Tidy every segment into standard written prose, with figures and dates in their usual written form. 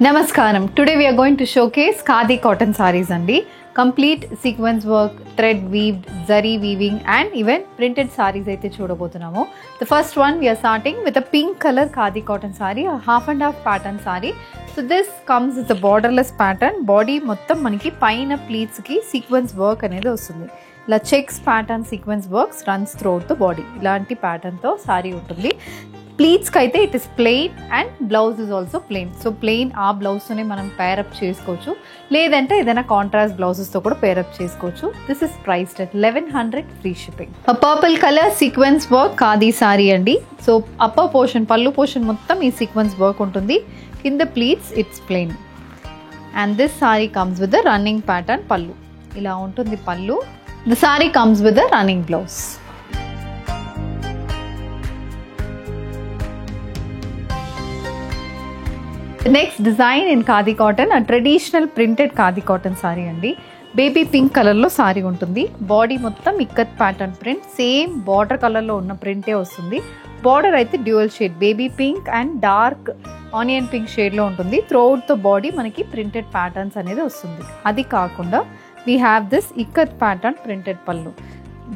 Namaskaram. Today we are going to showcase Khadi cotton sarees andi. Complete sequence work, thread weaved, zari weaving and even printed sarees aithe chudabothunamo. The first one we are starting with a pink color Khadi cotton saree, a half and half pattern saree. So this comes with a borderless pattern. Body mottam maniki paina pleats ki sequence work anedi vastundi. La checks pattern sequence works runs throughout the body. Ilanti pattern tho saree untundi. ప్లీట్స్కి అయితే it is plain and blouse is also plain. So plain ఆ బ్లౌజ్తోనే మనం pair up చేసుకోవచ్చు, లేదంటే ఏదైనా contrast బ్లౌజెస్తో కూడా pair up చేసుకోవచ్చు. This is priced at 1100 free shipping. Purple colour sequence work khadi sari అండి. So upper portion pallu portion మొత్తం ఈ సీక్వెన్స్ వర్క్ ఉంటుంది. కింద pleats it's plain and this sari comes with the running pattern. Pallu ఇలా ఉంటుంది pallu. The sari comes with the running blouse. Next design in khadi cotton, a traditional printed khadi cotton sari అండి. Baby pink కలర్లో sari ఉంటుంది. Body మొత్తం ikat pattern print, same border కలర్లో ఉన్న ప్రింటే వస్తుంది. Border అయితే dual shade baby pink and dark onion pink షేడ్లో ఉంటుంది. త్రూఅవుట్ ద బాడీ మనకి ప్రింటెడ్ ప్యాటర్న్స్ అనేది వస్తుంది. అది కాకుండా we have this ikat pattern printed పళ్ళు.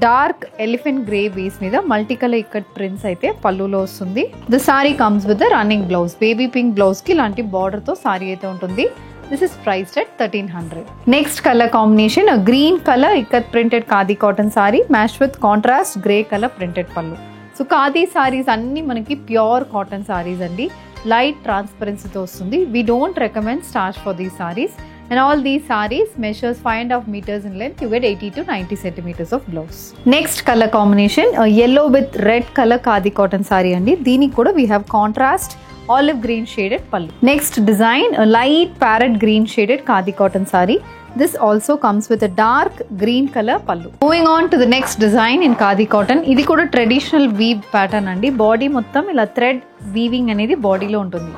డార్క్ ఎలిఫెంట్ గ్రే బేస్ మీద మల్టీ కలర్ ఇక్కత్ ప్రింట్స్ అయితే పళ్ళులో వస్తుంది. The sari comes with the running blouse. Baby pink blouse కి ఇలాంటి బార్డర్ తో సారీ అయితే ఉంటుంది. This is priced at 1300. Next colour combination green colour ikat printed khadi cotton sorry match with contrast grey colour printed పళ్ళు. So khadi saris అన్ని మనకి ప్యూర్ కాటన్ సారీస్ అండి. Light ట్రాన్స్పరెన్సీతో వస్తుంది. We don't recommend starch for these saris. And all these sarees measures 5.5 meters in length. You get 80 to 90 centimeters of blouse. Next color combination, yellow with red color khadi cotton saree andi. Deeniki kuda we have contrast olive green shaded pallu. Next design, a light parrot green shaded khadi cotton saree. This also comes with a dark green color pallu. Moving on to the next design in khadi cotton. Idi kuda traditional weaved pattern andi. Body mottam ila thread weaving anedi body lo untundi.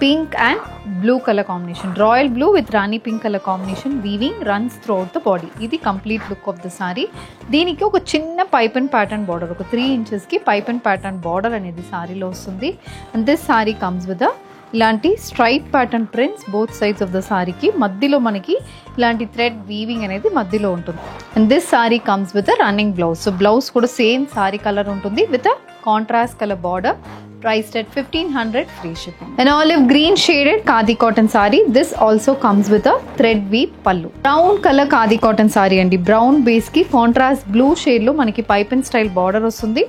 Pink and blue color combination, royal blue with rani pink color combination weaving runs throughout the body. Idi complete look of the saree. Deeniki oka chinna pipe and pattern border, oka 3 inches ki pipe and pattern border anedi saree lo ustundi. And this saree comes with a ఇలాంటి stripe pattern prints both sides of the సారీకి. మధ్యలో మనకి ఇలాంటి thread weaving అనేది మధ్యలో ఉంటుంది. And this sari comes with a running blouse. So blouse కూడా same sari colour ఉంటుంది with a contrast colour border. Priced at 1500 free shipping. An olive green shaded khadi cotton saree. This also comes with a thread weave pallu. Brown color khadi cotton saree andi. Brown base ki contrast blue shade lo manaki pipe and style border vastundi.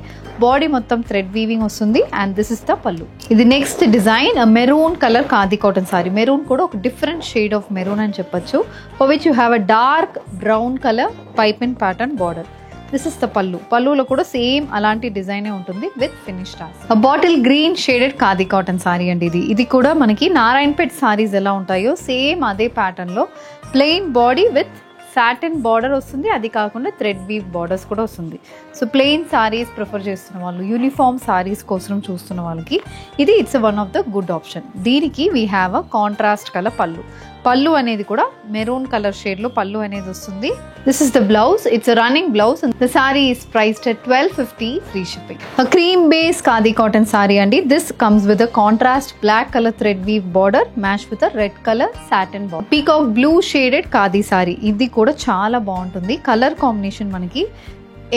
Body mottam thread weaving vastundi and this is the pallu. Idi next design, a maroon color khadi cotton saree. Maroon kuda oka different shade of maroon ani cheppachu, for which you have a dark brown color pipe and pattern border. This is the పళ్ళు. పళ్ళులో కూడా same అలాంటి డిజైనే ఉంటుంది with finish toss. Bottle green shaded khadi cotton sari అండి. ఇది కూడా మనకి నారాయణపేట్ సారీస్ ఎలా ఉంటాయో సేమ్ అదే ప్యాటర్న్ లో plain body with satin border వస్తుంది. అది కాకుండా థ్రెడ్ వీవ్ బార్డర్స్ కూడా వస్తుంది. సో ప్లెయిన్ సారీస్ ప్రిఫర్ చేస్తున్న వాళ్ళు, యూనిఫామ్ సారీస్ కోసం చూస్తున్న వాళ్ళకి ఇది it's one of the good option. దీనికి we have a contrast colour pallu. Pallu అనేది కూడా మెరూన్ కలర్ షేడ్ లో పళ్ళు అనేది వస్తుంది. This is the blouse. It's a running blouse. The sari is priced at 1250 free shipping. Cream base khadi cotton sari అండి. This comes with a contrast black colour thread weave border match with a red colour satin border. Peacock blue shaded khadi sari. ఇది కూడా చాలా బాగుంటుంది. Colour combination మనకి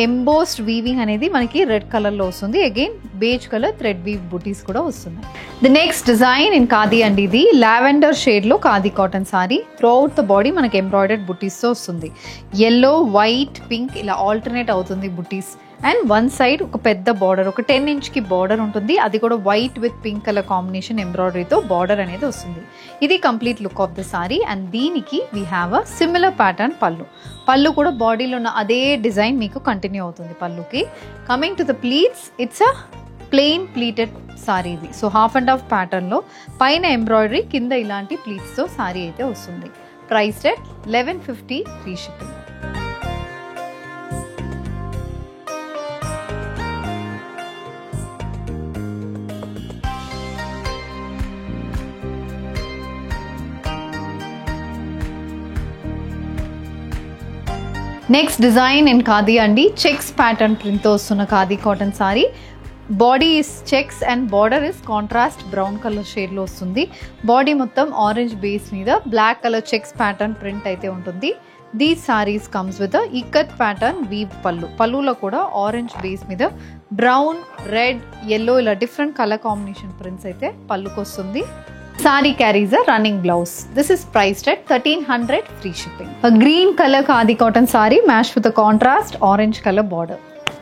embossed weaving అనేది మనకి red colour లో వస్తుంది. Again beige colour thread weave buttis కూడా వస్తున్నాయి. The next design in khadi అండి. ఇది లావెండర్ షేడ్ లో khadi cotton sorry. Throughout the body మనకి ఎంబ్రాయిడర్డ్ బుటీస్ తో వస్తుంది. ఎల్లో, వైట్, పింక్ ఇలా ఆల్టర్నేట్ అవుతుంది బుటీస్. అండ్ వన్ సైడ్ ఒక పెద్ద బార్డర్, ఒక 10 inch కి బార్డర్ ఉంటుంది. అది కూడా white with pink colour combination ఎంబ్రాయిడరీతో బార్డర్ అనేది వస్తుంది. ఇది complete look of the sari. And దీనికి we have a similar pattern pallu. Pallu కూడా బాడీలో ఉన్న అదే డిజైన్ మీకు కంటిన్యూ అవుతుంది పళ్ళుకి. Coming to the pleats, it's a plain pleated sari ఇది. So half and half pattern లో పైన ఎంబ్రాయిడరీ, కింద ఇలాంటి ప్లీట్స్ తో సారీ అయితే వస్తుంది. Priced at 1150 free shipping. Next design in khadi అండి. చెక్స్ ప్యాటర్న్ ప్రింట్తో వస్తున్న khadi cotton sari. Body is checks and border is contrast brown colour షేడ్లో వస్తుంది. బాడీ మొత్తం ఆరెంజ్ బేస్ మీద black colour checks pattern print అయితే ఉంటుంది. These saris comes with ikat pattern weave పళ్ళులో కూడా ఆరెంజ్ బేస్ మీద బ్రౌన్, రెడ్, ఎల్లో ఇలా డిఫరెంట్ కలర్ కాంబినేషన్ ప్రింట్స్ అయితే పళ్ళుకి వస్తుంది. Sari carries a running blouse. This is priced at 1300 free shipping. A green color khadi cotton sari matched with a contrast orange color border.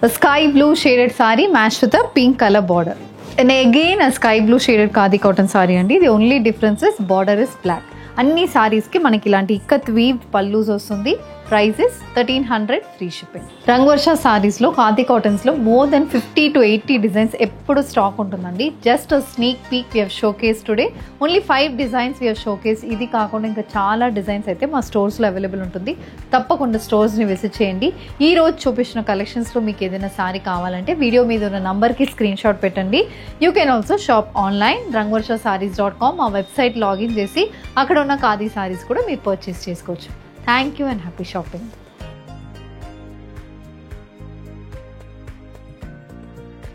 A sky blue shaded sari matched with a pink color border. And again a sky blue shaded khadi cotton sari andi. The only difference is border is black. అన్ని సారీస్కి మనకి ఇలాంటి ikat weave pallus వస్తుంది. Price is 1300 free shipping. Rangavarsha సారీస్లో ఖాదీ కాటన్స్లో more than 50 to 80 designs ఎప్పుడు stock ఉంటుందండి. Just sneak peek we have showcase today. Only 5 designs we have showcase. ఇది కాకుండా ఇంకా చాలా డిజైన్స్ అయితే మా స్టోర్స్లో అవైలబుల్ ఉంటుంది. తప్పకుండా స్టోర్స్ని విజిట్ చేయండి. ఈ రోజు చూపించిన కలెక్షన్స్లో మీకు ఏదైనా సారీ కావాలంటే వీడియో మీద ఉన్న నంబర్కి స్క్రీన్ షాట్ పెట్టండి. You can also shop online rangvarshasarees.com. ఆ వెబ్సైట్ లాగిన్ చేసి అక్కడ ఉన్న ఖాదీ సారీస్ కూడా మీరు పర్చేస్ చేసుకోవచ్చు. Thank you and happy shopping.